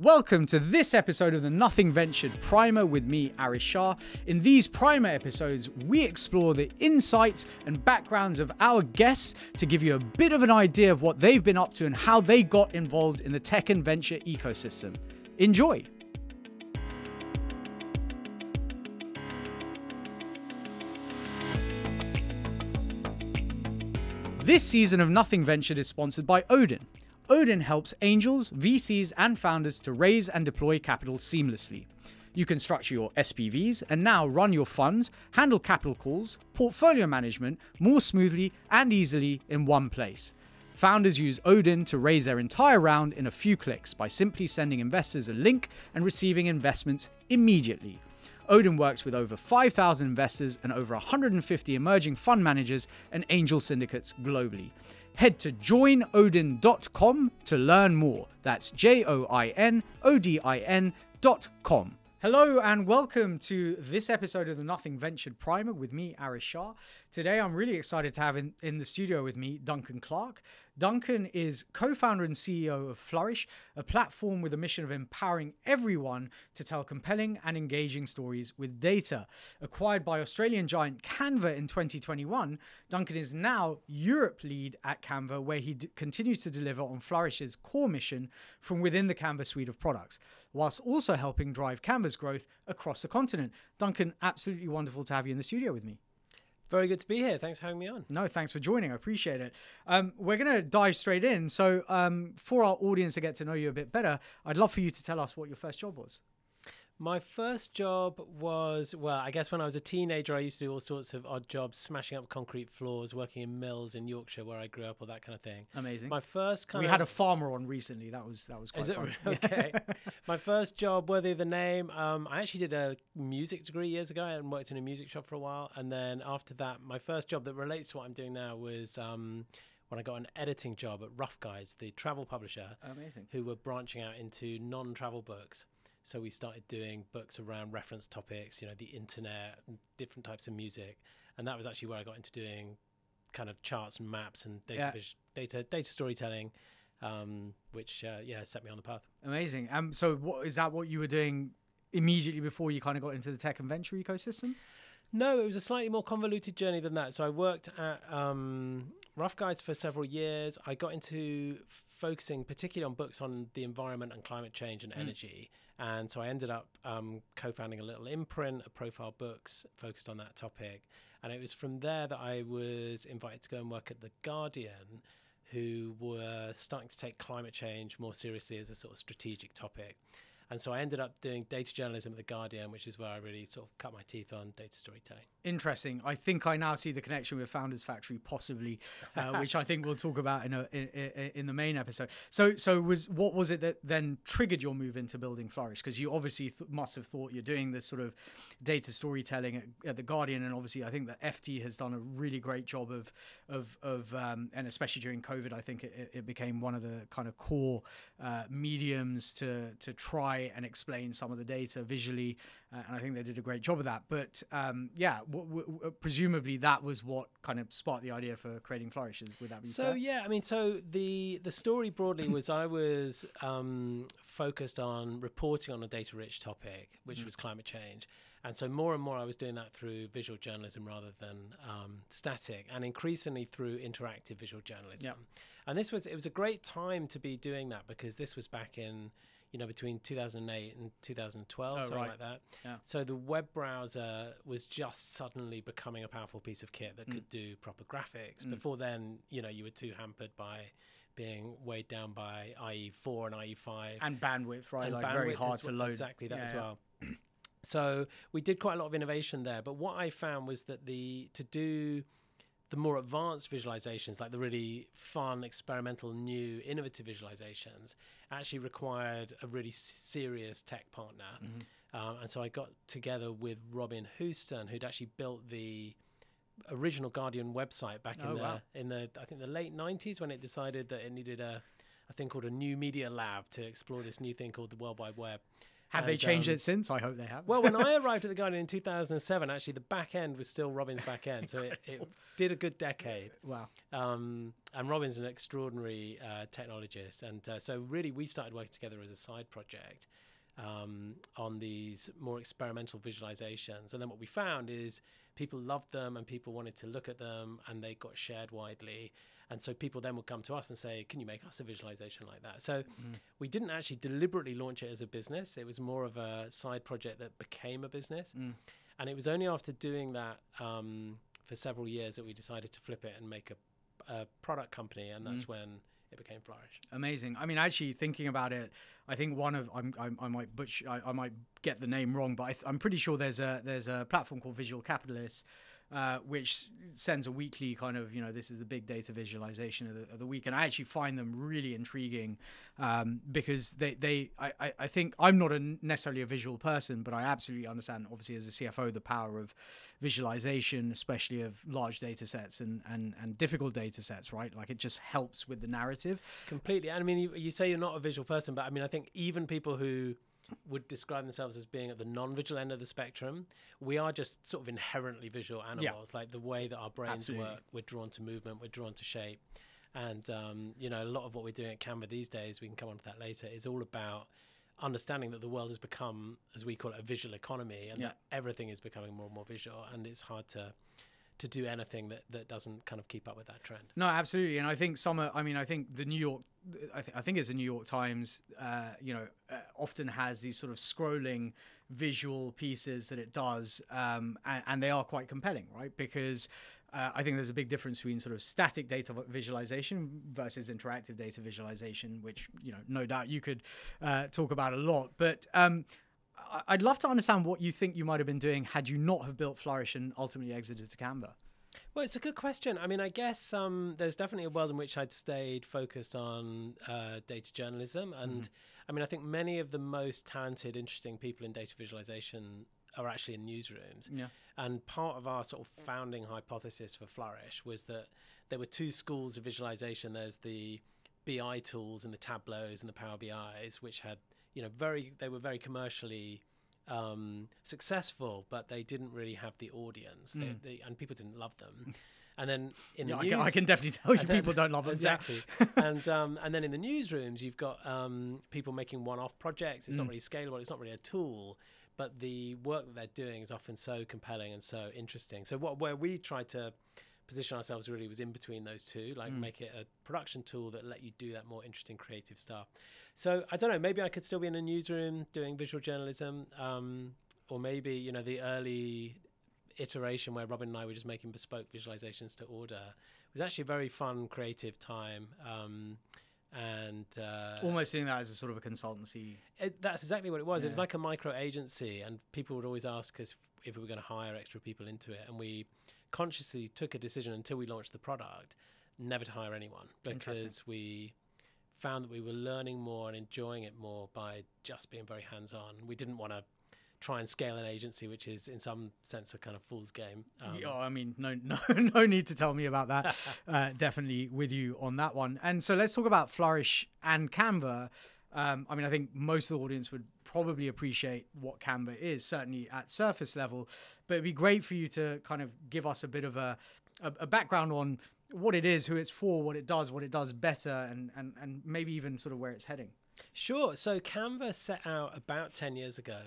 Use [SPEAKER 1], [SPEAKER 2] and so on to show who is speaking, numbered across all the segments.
[SPEAKER 1] Welcome to this episode of the Nothing Ventured Primer with me, Aarish Shah. In these Primer episodes, we explore the insights and backgrounds of our guests to give you a bit of an idea of what they've been up to and how they got involved in the tech and venture ecosystem. Enjoy! This season of Nothing Ventured is sponsored by Odin. Odin helps angels, VCs, and founders to raise and deploy capital seamlessly. You can structure your SPVs and now run your funds, handle capital calls, portfolio management more smoothly and easily in one place. Founders use Odin to raise their entire round in a few clicks by simply sending investors a link and receiving investments immediately. Odin works with over 5,000 investors and over 150 emerging fund managers and angel syndicates globally. Head to joinodin.com to learn more. That's joinodin.com. Hello and welcome to this episode of the Nothing Ventured Primer with me, Aarish Shah. Today I'm really excited to have in the studio with me Duncan Clark. Duncan is co-founder and CEO of Flourish, a platform with a mission of empowering everyone to tell compelling and engaging stories with data. Acquired by Australian giant Canva in 2021, Duncan is now Europe lead at Canva, where he continues to deliver on Flourish's core mission from within the Canva suite of products, whilst also helping drive Canva's growth across the continent. Duncan, absolutely wonderful to have you in the studio with me.
[SPEAKER 2] Very good to be here. Thanks for having me on.
[SPEAKER 1] No, thanks for joining. I appreciate it. We're going to dive straight in. So for our audience to get to know you a bit better, I'd love for you to tell us what your first job was.
[SPEAKER 2] My first job was, well, I guess when I was a teenager, I used to do all sorts of odd jobs, smashing up concrete floors, working in mills in Yorkshire where I grew up, all that kind of thing.
[SPEAKER 1] Amazing.
[SPEAKER 2] My first
[SPEAKER 1] We had a farmer on recently. That was quite fun.
[SPEAKER 2] Okay. My first job, worthy of the name, I actually did a music degree years ago and worked in a music shop for a while. And then after that, my first job that relates to what I'm doing now was when I got an editing job at Rough Guides, the travel publisher.
[SPEAKER 1] Amazing.
[SPEAKER 2] Who were branching out into non-travel books. So we started doing books around reference topics, you know, the internet, different types of music. And that was actually where I got into doing kind of charts and maps and data storytelling, which set me on the path.
[SPEAKER 1] Amazing. So is that what you were doing immediately before you kind of got into the tech and venture ecosystem?
[SPEAKER 2] No, it was a slightly more convoluted journey than that. So I worked at Rough Guides for several years. I got into focusing particularly on books on the environment and climate change and energy. And so I ended up co-founding a little imprint of profile books focused on that topic. And it was from there that I was invited to go and work at The Guardian, who were starting to take climate change more seriously as a sort of strategic topic. And so I ended up doing data journalism at The Guardian, which is where I really sort of cut my teeth on data storytelling.
[SPEAKER 1] Interesting. I think I now see the connection with Founders Factory, possibly, which I think we'll talk about in the main episode. So what was it that then triggered your move into building Flourish? Because you obviously must have thought you're doing this sort of data storytelling at The Guardian, and obviously I think that FT has done a really great job of and especially during COVID, I think it became one of the kind of core mediums to try and explain some of the data visually, and I think they did a great job of that. But presumably that was what kind of sparked the idea for creating Flourish. Would that be fair?
[SPEAKER 2] Yeah, I mean, so the story broadly was I was focused on reporting on a data-rich topic, which was climate change. And so more and more I was doing that through visual journalism rather than static, and increasingly through interactive visual journalism. Yep. And it was a great time to be doing that, because this was back in, between 2008 and 2012, something like that. Yeah. So the web browser was just suddenly becoming a powerful piece of kit that could do proper graphics. Before then, you were too hampered by being weighed down by IE4 and IE5. And
[SPEAKER 1] bandwidth, right? Like very hard to load.
[SPEAKER 2] Exactly that as well. So we did quite a lot of innovation there. But what I found was that to do the more advanced visualizations, like the really fun, experimental, new, innovative visualizations, actually required a really serious tech partner. And so I got together with Robin Houston, who'd actually built the original Guardian website back in the I think the late 90s, when it decided that it needed a thing called a new media lab to explore this new thing called the World Wide Web.
[SPEAKER 1] Have they changed it since? I hope they have.
[SPEAKER 2] Well, when I arrived at The Guardian in 2007, actually the back end was still Robin's back end. So it did a good decade.
[SPEAKER 1] Wow.
[SPEAKER 2] And Robin's an extraordinary technologist. And so really we started working together as a side project on these more experimental visualizations. And then what we found is people loved them and people wanted to look at them and they got shared widely. And so people then would come to us and say, can you make us a visualization like that? So we didn't actually deliberately launch it as a business. It was more of a side project that became a business. And it was only after doing that for several years that we decided to flip it and make a product company. And that's when it became Flourish.
[SPEAKER 1] Amazing. I mean, actually thinking about it, I think one of I might get the name wrong, but I'm pretty sure there's a platform called Visual Capitalist, which sends a weekly kind of, this is the big data visualization of the week. And I actually find them really intriguing because I think I'm not necessarily a visual person, but I absolutely understand, obviously, as a CFO, the power of visualization, especially of large data sets and difficult data sets, right? Like it just helps with the narrative.
[SPEAKER 2] Completely. I mean, you say you're not a visual person, but I mean, I think even people who would describe themselves as being at the non-visual end of the spectrum, we are just sort of inherently visual animals. Like the way that our brains work, we're drawn to movement, we're drawn to shape. And, a lot of what we're doing at Canva these days, we can come on to that later, is all about understanding that the world has become, as we call it, a visual economy, and that everything is becoming more and more visual, and it's hard to do anything that doesn't kind of keep up with that trend.
[SPEAKER 1] No, absolutely. And I think I think the New York, I think it's the New York Times, often has these sort of scrolling visual pieces that it does, and they are quite compelling, right? Because I think there's a big difference between sort of static data visualization versus interactive data visualization, which, no doubt you could talk about a lot. But I'd love to understand what you think you might have been doing had you not have built Flourish and ultimately exited to Canva.
[SPEAKER 2] Well, it's a good question. I mean, I guess there's definitely a world in which I'd stayed focused on data journalism. And I mean, I think many of the most talented, interesting people in data visualization are actually in newsrooms. Yeah. And part of our sort of founding hypothesis for Flourish was that there were two schools of visualization. There's the BI tools and the Tableaus and the Power BIs, which had, they were very commercially successful, but they didn't really have the audience, and people didn't love them. And then in the news,
[SPEAKER 1] I can definitely tell you people don't love them.
[SPEAKER 2] Exactly. And then in the newsrooms, you've got people making one-off projects. It's not really scalable. It's not really a tool, but the work that they're doing is often so compelling and so interesting. So where we tried to position ourselves really was in between those two, like make it a production tool that let you do that more interesting creative stuff. So I don't know, maybe I could still be in a newsroom doing visual journalism, or maybe, the early iteration where Robin and I were just making bespoke visualizations to order. It was actually a very fun, creative time. And
[SPEAKER 1] almost doing that as a sort of a consultancy.
[SPEAKER 2] That's exactly what it was. Yeah. It was like a micro agency, and people would always ask us if we were going to hire extra people into it, and we consciously took a decision until we launched the product never to hire anyone, because we found that we were learning more and enjoying it more by just being very hands-on. We didn't want to try and scale an agency, which is in some sense a kind of fool's game.
[SPEAKER 1] I mean, no need to tell me about that. Definitely with you on that one. And so let's talk about Flourish and Canva. I mean, I think most of the audience would probably appreciate what Canva is, certainly at surface level, but it'd be great for you to kind of give us a bit of a background on what it is, who it's for, what it does better, and maybe even sort of where it's heading.
[SPEAKER 2] Sure. So Canva set out about 10 years ago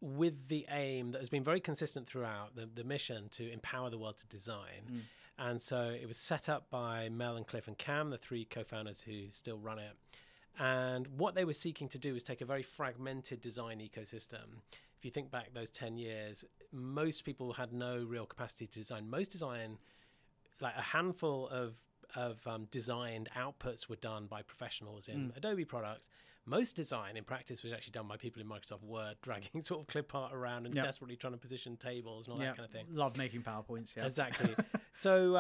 [SPEAKER 2] with the aim that has been very consistent throughout, the mission to empower the world to design. And so it was set up by Mel and Cliff and Cam, the three co-founders who still run it. And what they were seeking to do was take a very fragmented design ecosystem. If you think back those 10 years, most people had no real capacity to design. Most design, like a handful of designed outputs were done by professionals in Adobe products. Most design in practice was actually done by people in Microsoft Word, dragging sort of clip art around and desperately trying to position tables and all that kind of thing.
[SPEAKER 1] Love making PowerPoints, yeah.
[SPEAKER 2] Exactly. So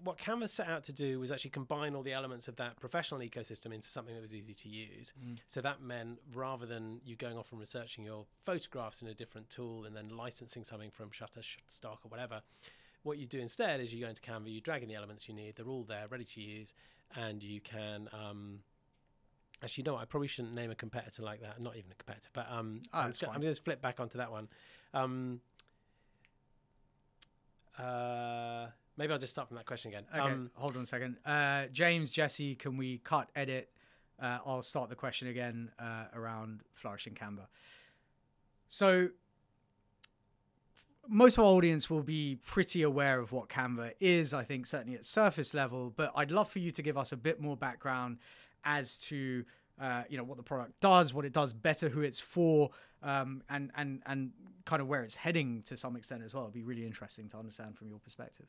[SPEAKER 2] what Canva set out to do was actually combine all the elements of that professional ecosystem into something that was easy to use. So that meant rather than you going off and researching your photographs in a different tool and then licensing something from Shutterstock or whatever, what you do instead is you go into Canva, you drag in the elements you need, they're all there, ready to use, and you can Actually, no, I probably shouldn't name a competitor like that. Not even a competitor, but I'm going to flip back onto that one. Maybe I'll just start from that question again.
[SPEAKER 1] Okay, hold on a second. James, Jesse, can we cut, edit? I'll start the question again around Flourish and Canva. So most of our audience will be pretty aware of what Canva is, I think, certainly at surface level, but I'd love for you to give us a bit more background as to what the product does, what it does better, who it's for, and kind of where it's heading to some extent as well. It'd be really interesting to understand from your perspective.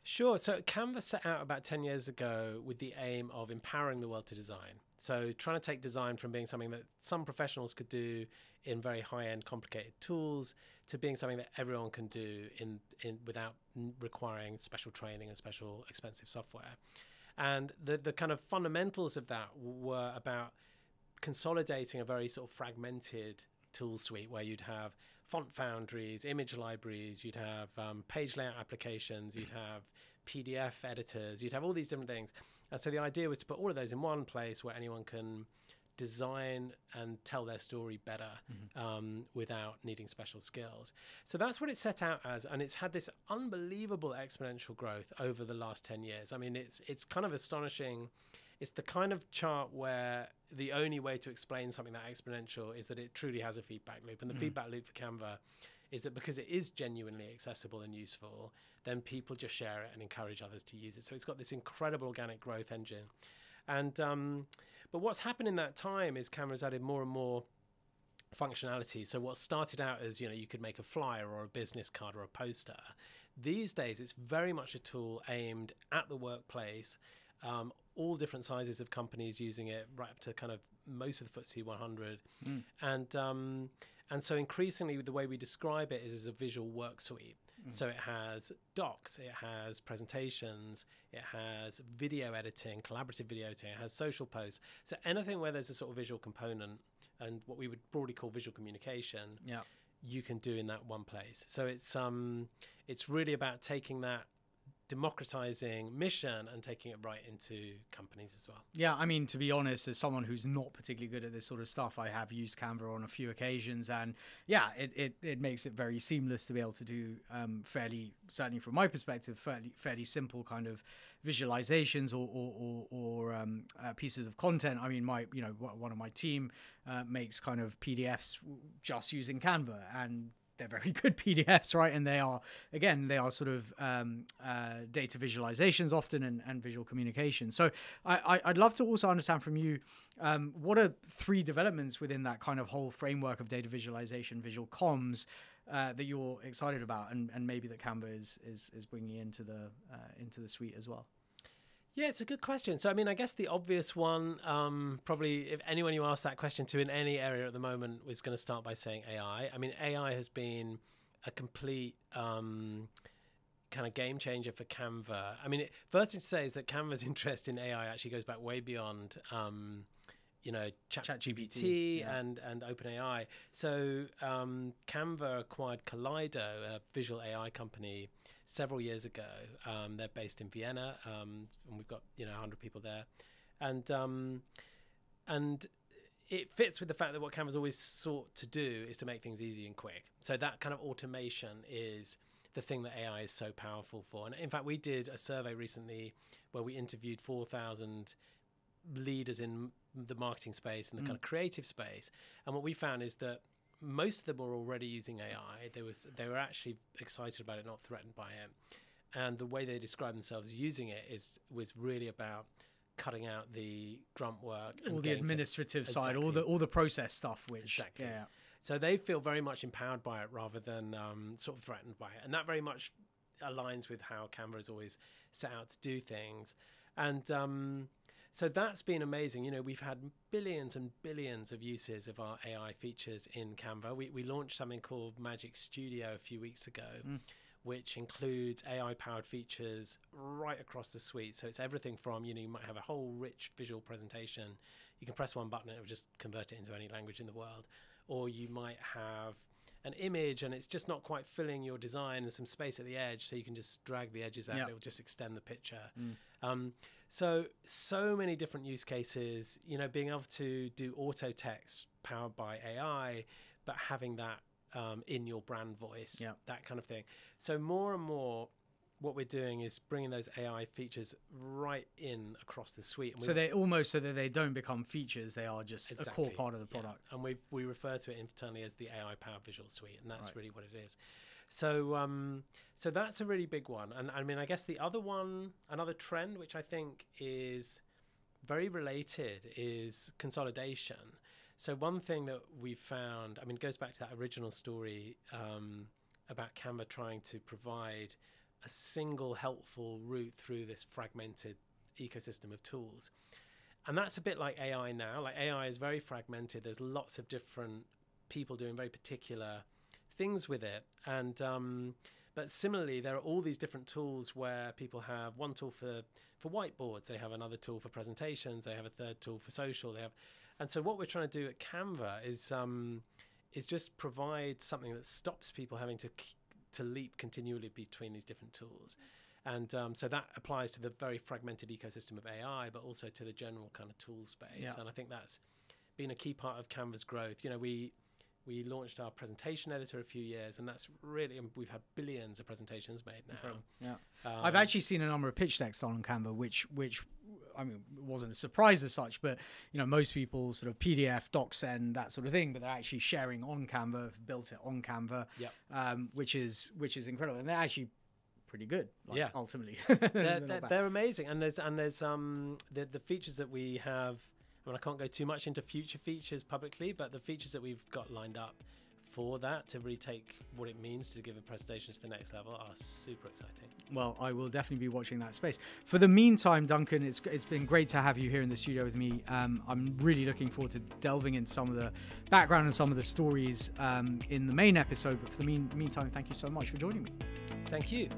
[SPEAKER 2] Sure. So Canva set out about 10 years ago with the aim of empowering the world to design. So trying to take design from being something that some professionals could do in very high-end, complicated tools to being something that everyone can do in without requiring special training and special expensive software. And the kind of fundamentals of that were about consolidating a very sort of fragmented tool suite where you'd have font foundries, image libraries, you'd have page layout applications, you'd have PDF editors, you'd have all these different things. And so the idea was to put all of those in one place where anyone can design and tell their story better without needing special skills. So that's what it set out as, and it's had this unbelievable exponential growth over the last 10 years. I mean, it's kind of astonishing. It's the kind of chart where the only way to explain something that exponential is that it truly has a feedback loop. And the feedback loop for Canva is that because it is genuinely accessible and useful, then people just share it and encourage others to use it. So it's got this incredible organic growth engine. And but what's happened in that time is Canva's added more and more functionality. So what started out as, you could make a flyer or a business card or a poster. These days, it's very much a tool aimed at the workplace. All different sizes of companies using it, right up to kind of most of the FTSE 100. And so increasingly the way we describe it is as a visual work suite. So it has docs, it has presentations, it has video editing, collaborative video editing, it has social posts. So anything where there's a sort of visual component and what we would broadly call visual communication, you can do in that one place. So it's really about taking that democratizing mission and taking it right into companies as well. Yeah,
[SPEAKER 1] I mean, to be honest, as someone who's not particularly good at this sort of stuff, I have used Canva on a few occasions, and yeah, it makes it very seamless to be able to do fairly, certainly from my perspective, fairly simple kind of visualizations or pieces of content. I mean, one of my team makes kind of PDFs just using Canva, and they're very good PDFs, right? And they are sort of data visualizations often and visual communication. So I'd love to also understand from you, what are 3 developments within that kind of whole framework of data visualization, visual comms, that you're excited about, and maybe that Canva is bringing into the suite as well?
[SPEAKER 2] Yeah, it's a good question. So, I mean, I guess the obvious one, probably if anyone you ask that question to in any area at the moment was going to start by saying AI. I mean, AI has been a complete kind of game changer for Canva. I mean, first thing to say is that Canva's interest in AI actually goes back way beyond, ChatGPT and OpenAI. So Canva acquired Kaleido, a visual AI company, several years ago. They're based in Vienna, and we've got 100 people there, and it fits with the fact that what Canva's always sought to do is to make things easy and quick. So that kind of automation is the thing that AI is so powerful for. And in fact, we did a survey recently where we interviewed 4,000 leaders in the marketing space and the kind of creative space, and what we found is that most of them were already using AI. They were actually excited about it, not threatened by it. And the way they described themselves using it was really about cutting out the grunt work,
[SPEAKER 1] all the administrative side, all the process stuff.
[SPEAKER 2] So they feel very much empowered by it rather than sort of threatened by it, and that very much aligns with how Canva has always set out to do things. And so that's been amazing. We've had billions and billions of uses of our AI features in Canva. We launched something called Magic Studio a few weeks ago, which includes AI-powered features right across the suite. So it's everything from, you might have a whole rich visual presentation. You can press one button and it will just convert it into any language in the world. Or you might have an image and it's just not quite filling your design and some space at the edge, so you can just drag the edges out. It will just extend the picture. So many different use cases, being able to do auto text powered by AI, but having that in your brand voice, that kind of thing. So more and more what we're doing is bringing those AI features right in across the suite. And
[SPEAKER 1] so they almost, so that they don't become features, they are just a core part of the product.
[SPEAKER 2] And we refer to it internally as the AI powered visual suite, and that's really what it is. So so that's a really big one. And I mean, I guess the other one, another trend, which I think is very related, is consolidation. So one thing that we found, I mean, it goes back to that original story about Canva trying to provide a single helpful route through this fragmented ecosystem of tools. And that's a bit like AI now. Like, AI is very fragmented. There's lots of different people doing very particular things with it. And but similarly, there are all these different tools where people have one tool for whiteboards, they have another tool for presentations, they have a third tool for social, and so what we're trying to do at Canva is just provide something that stops people having to leap continually between these different tools. And so that applies to the very fragmented ecosystem of AI, but also to the general kind of tool space. And I think that's been a key part of Canva's growth. We launched our presentation editor a few years, and that's really, we've had billions of presentations made now.
[SPEAKER 1] I've actually seen a number of pitch decks on Canva, which I mean, it wasn't a surprise as such, but most people sort of PDF, DocSend, that sort of thing, but they're actually sharing on Canva, have built it on Canva, which is incredible, and they're actually pretty good. Ultimately,
[SPEAKER 2] they're amazing, and there's the features that we have. I mean, I can't go too much into future features publicly, but the features that we've got lined up for that to really take what it means to give a presentation to the next level are super exciting.
[SPEAKER 1] Well, I will definitely be watching that space. For the meantime, Duncan, it's been great to have you here in the studio with me. I'm really looking forward to delving into some of the background and some of the stories in the main episode. But for the meantime, thank you so much for joining me.
[SPEAKER 2] Thank you.